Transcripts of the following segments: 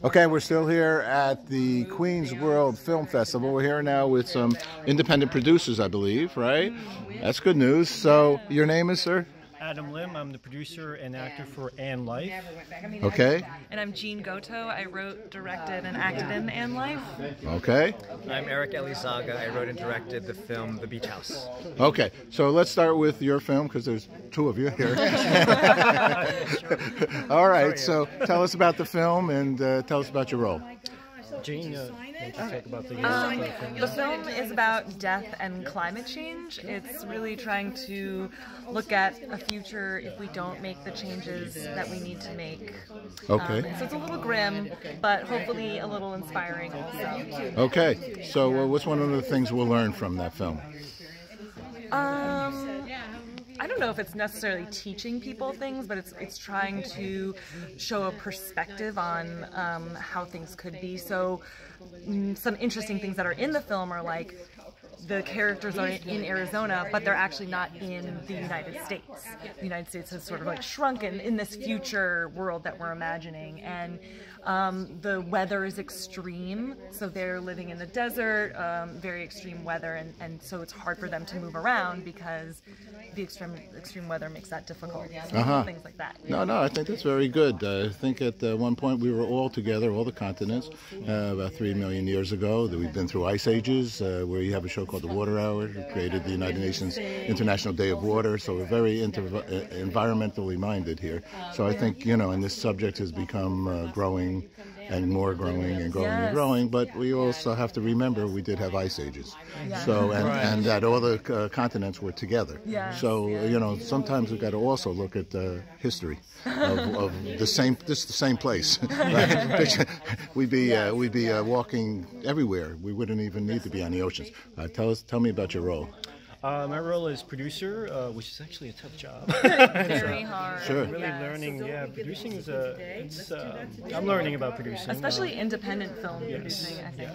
Okay, we're still here at the Queens World Film Festival. We're here now with some independent producers, I believe, right? That's good news. So, your name is, sir? Adam Lim. I'm the producer and actor for Anne Life. Okay. And I'm Jean Goto. I wrote, directed, and acted in Anne Life. Okay. I'm Eric Elizaga. I wrote and directed the film The Beach House. Okay, so let's start with your film because there's two of you here. All right, so tell us about the film and tell us about your role. Jean, talk about the film. The film is about death and climate change. It's really trying to look at a future if we don't make the changes that we need to make. Okay. So it's a little grim, but hopefully a little inspiring also. Okay, so what's one of the things we'll learn from that film? I don't know if it's necessarily teaching people things, but it's trying to show a perspective on how things could be. So some interesting things that are in the film are like the characters are in Arizona, but they're actually not in the United States. The United States has sort of like shrunken in this future world that we're imagining, and the weather is extreme, so they're living in the desert, very extreme weather, and so it's hard for them to move around because the extreme weather makes that difficult. So things like that. No, I think that's very good. I think at one point we were all together, all the continents, about 3 million years ago. We've been through ice ages, where you have a show called the Water Hour. We created the United Nations International Day of Water, so we're very environmentally minded here. So I think, and this subject has become growing and more growing and growing and growing, but we also have to remember we did have ice ages. So and that all the continents were together. So sometimes we've got to also look at the history of the same place. Right? we'd be walking everywhere. We wouldn't even need to be on the oceans. Tell me about your role. My role is producer, which is actually a tough job. Very hard. Sure. Really learning. Producing is I'm learning about producing. Especially independent film producing, I think.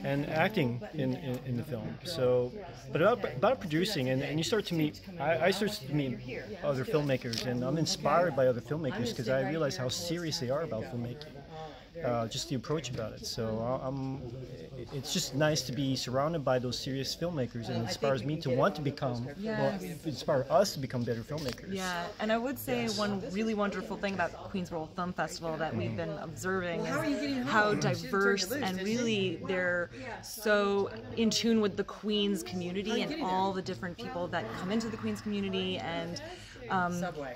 And acting in the film. So, but about producing, and you start to meet. I start to meet other filmmakers, and I'm inspired by other filmmakers because I realize how serious they are about filmmaking. Just the approach about it. So it's just nice to be surrounded by those serious filmmakers, and it inspires me to want to become, inspire us to become better filmmakers. Yeah, and I would say one really wonderful thing about Queens World Film Festival that we've been observing is how diverse and really they're so in tune with the Queens community and all the different people that come into the Queens community, and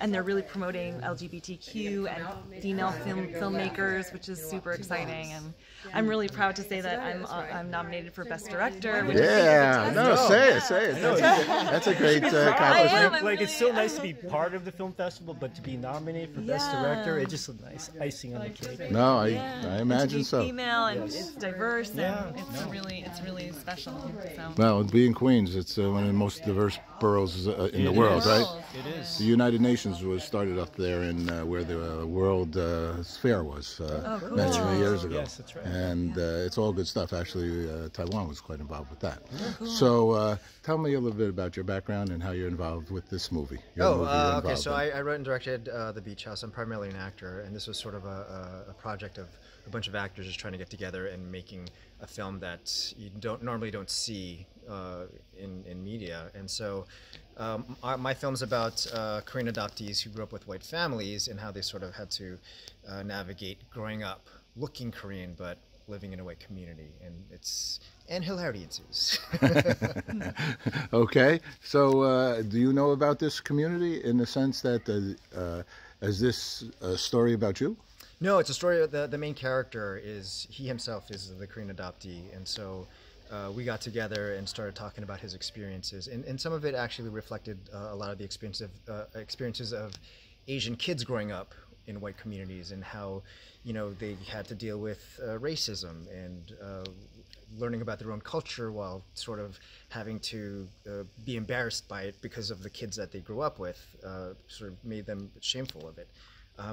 they're really promoting LGBTQ and female filmmakers, which is super exciting. And I'm really proud to say that I'm nominated for Best Director. Which say it. That's a great accomplishment. Like it's so nice to be part of the film festival, but to be nominated for Best Director, it's just a nice icing on the cake. No, I imagine so. Female and it's diverse and it's really special. So. Well, being Queens, it's one of the most diverse boroughs in the world, right? It is. The United Nations was started up there in where the World Fair was many years ago. Yes, that's right. And it's all good stuff. Actually, Taiwan was quite involved with that. So tell me a little bit about your background and how you're involved with this movie. Okay. So I wrote and directed The Beach House. I'm primarily an actor, and this was sort of a project of a bunch of actors just trying to get together and making a film that you normally don't see in media. And so my film's about Korean adoptees who grew up with white families and how they sort of had to navigate growing up looking Korean but living in a white community, and hilarity ensues. Okay, so do you know about this community in the sense that is this a story about you? No, it's a story. The main character he himself is the Korean adoptee, and so we got together and started talking about his experiences, and some of it actually reflected a lot of the experiences of Asian kids growing up in white communities, and how they had to deal with racism and learning about their own culture while sort of having to be embarrassed by it because of the kids that they grew up with, sort of made them shameful of it.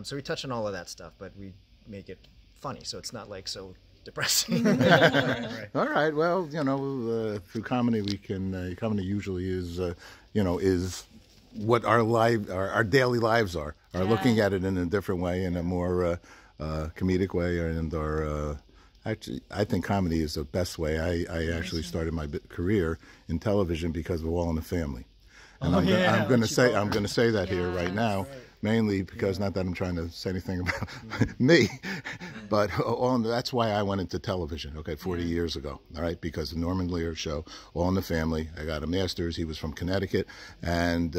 So we touch on all of that stuff, but we make it funny, so it's not like so depressing. All right. Well, through comedy we can. Comedy usually is what our daily lives are looking at it in a different way, in a more comedic way, or actually, I think comedy is the best way. I actually started my career in television because of All in the Family, and I'm going to say that here right now, mainly because not that I'm trying to say anything about me, but that's why I went into television. 40 years ago. All right, because of Norman Lear's show, All in the Family. I got a master's. He was from Connecticut, and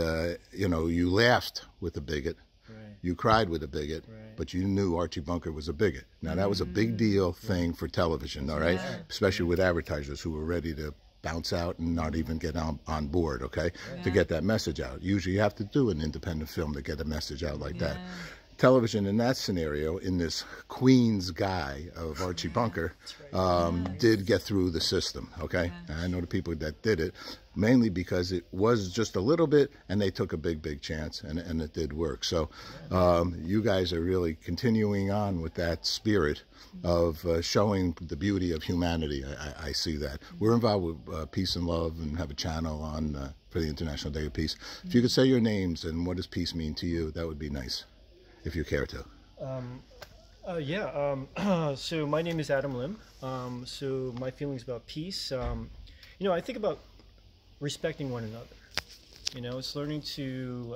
you laughed with a bigot. You cried with a bigot, but you knew Archie Bunker was a bigot. Now, that was a big deal thing for television, all right? Especially with advertisers who were ready to bounce out and not even get on board, to get that message out. Usually you have to do an independent film to get a message out like that. Television in that scenario, in this Queens guy of Archie Bunker, did get through the system, And I know the people that did it, mainly because it was just a little bit, and they took a big chance, and it did work. So you guys are really continuing on with that spirit of showing the beauty of humanity. I see that. We're involved with Peace and Love and have a channel on for the International Day of Peace. If you could say your names and what does peace mean to you, that would be nice, if you care to. So my name is Adam Lim. So my feelings about peace, I think about respecting one another. It's learning to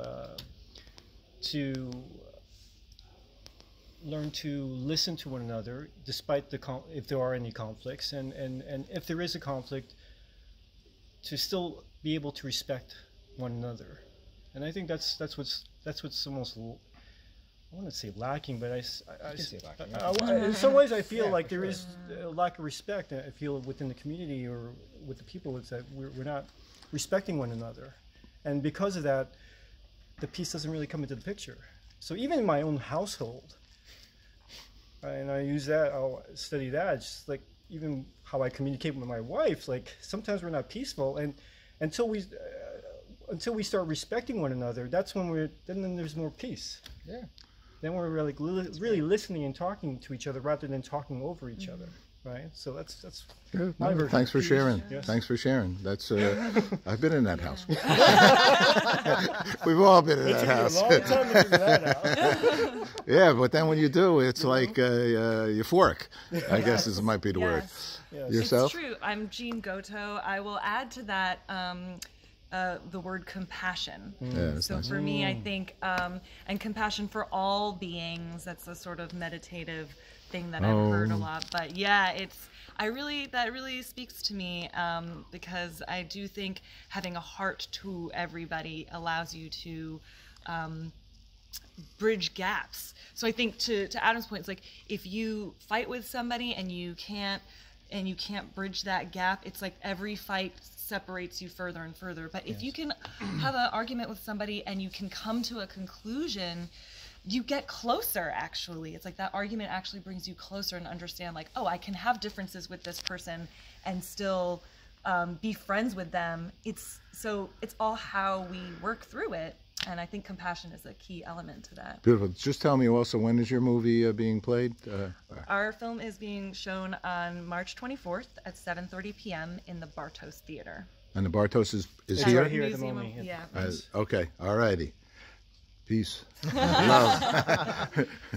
learn to listen to one another, despite if there are any conflicts, and if there is a conflict, to still be able to respect one another. And I think that's what's almost, I want to say lacking, but in some ways I feel like there is a lack of respect. I feel within the community or with the people, it's that we're not respecting one another, and because of that, the peace doesn't really come into the picture. So even in my own household, and I'll study that. It's just like even how I communicate with my wife. Like sometimes we're not peaceful, and until we start respecting one another, that's when then there's more peace. Yeah. Then we're really listening and talking to each other rather than talking over each other, right? So that's good. No, thanks for sharing. Yes. Thanks for sharing. That's I've been in that house. We've all been in that house. A long time to figure that out. Yeah, but then when you do, it's like euphoric, I guess might be the word. Yes. Yourself? It's true. I'm Jean Goto. I will add to that the word compassion. So nice. For me, I think, and compassion for all beings, that's a sort of meditative thing that I've heard a lot. But yeah, that really speaks to me, because I do think having a heart to everybody allows you to bridge gaps. So I think to Adam's point, it's like if you fight with somebody and you can't bridge that gap, it's like every fight separates you further and further. But if you can have an argument with somebody and you can come to a conclusion, you get closer, actually. It's like that argument actually brings you closer and understand, like, oh, I can have differences with this person and still be friends with them. It's all how we work through it. And I think compassion is a key element to that. Beautiful. Just tell me also, when is your movie being played? Our film is being shown on March 24th at 7:30 p.m. in the Bartos Theater. And the Bartos is here? Right here at the moment. Yeah. Okay. All righty. Peace. Love.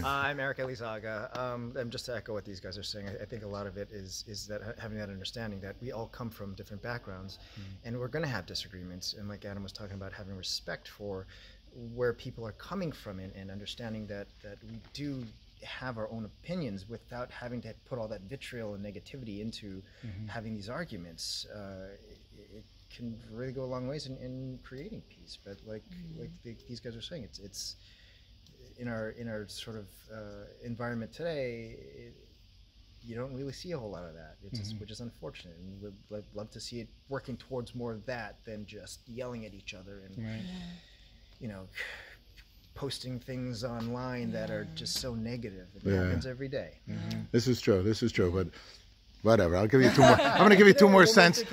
I'm Eric Elizaga. And just to echo what these guys are saying, I think a lot of it is that having that understanding that we all come from different backgrounds, and we're going to have disagreements. And like Adam was talking about, having respect for where people are coming from, and understanding that we do have our own opinions without having to put all that vitriol and negativity into having these arguments. It can really go a long ways in creating peace. But like these guys are saying, it's in our sort of environment today. You don't really see a whole lot of that, which is unfortunate. And we'd love to see it working towards more of that than just yelling at each other and posting things online that are just so negative. It happens every day. This is true. But whatever, I'll give you two more. I'm going to give you two more cents.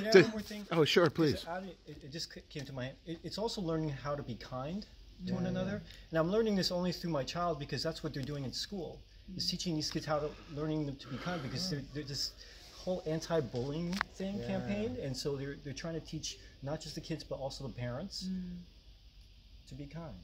Oh, sure, please. It just came to my head. It's also learning how to be kind to one another. And I'm learning this only through my child, because that's what they're doing in school. Is teaching these kids learning them to be kind, because they're this whole anti-bullying campaign, and so they're trying to teach not just the kids but also the parents. to be kind.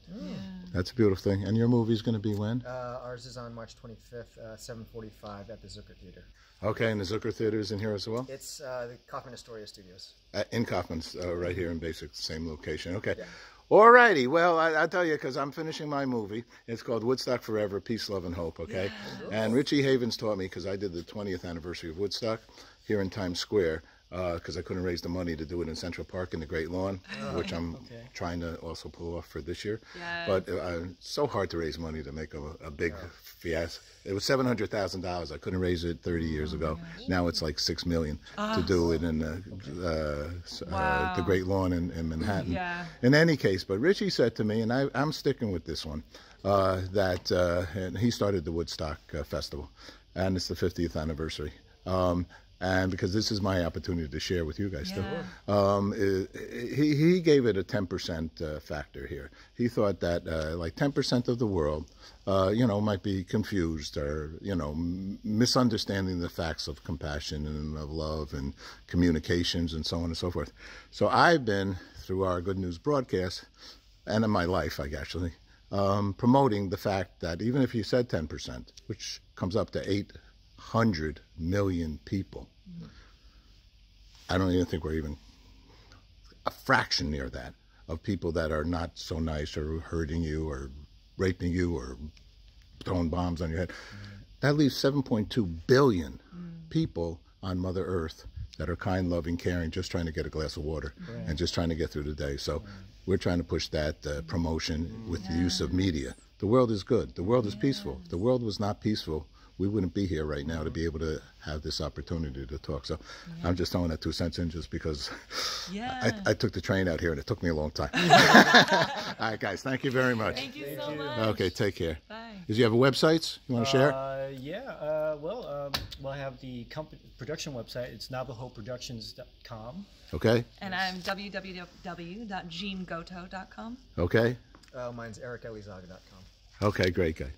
That's a beautiful thing. And your movie's going to be when? Ours is on March 25th, 7:45 at the Zucker Theater. Okay, and the Zucker Theater is in here as well? It's the Kaufman Astoria Studios. In Kaufman's, right here in basic same location. Okay. Yeah. All righty. Well, I tell you, because I'm finishing my movie. It's called Woodstock Forever, Peace, Love, and Hope, okay? Yeah. And Richie Havens taught me, because I did the 20th anniversary of Woodstock here in Times Square, because I couldn't raise the money to do it in Central Park in the Great Lawn, which I'm trying to also pull off for this year. Yes. But it's so hard to raise money to make a big fiasco. It was $700,000. I couldn't raise it 30 years ago. Now it's like $6 million to do it in the Great Lawn in Manhattan. Yeah. In any case, but Richie said to me, and I'm sticking with this one, and he started the Woodstock Festival, and it's the 50th anniversary. And because this is my opportunity to share with you guys too. He gave it a 10% factor here. He thought that like 10% of the world, might be confused or, misunderstanding the facts of compassion and of love and communications and so on and so forth. So I've been, through our Good News broadcast, and in my life, actually, promoting the fact that even if you said 10%, which comes up to 800 million people, I don't even think we're even a fraction near that of people that are not so nice or hurting you or raping you or throwing bombs on your head. That leaves 7.2 billion people on Mother Earth that are kind, loving, caring, just trying to get a glass of water and just trying to get through the day. So we're trying to push that promotion with the use of media. The world is good. The world is peaceful. If the world was not peaceful, we wouldn't be here right now to be able to have this opportunity to talk. So I'm just throwing that 2 cents in just because I took the train out here and it took me a long time. All right, guys, thank you very much. Thank you so much. Okay, take care. Bye. Do you have a website you want to share? Well, I have the production website. It's NavajoProductions.com. Okay. And I'm www.jeangoto.com. Okay. Mine's ericelizaga.com. Okay, great guy.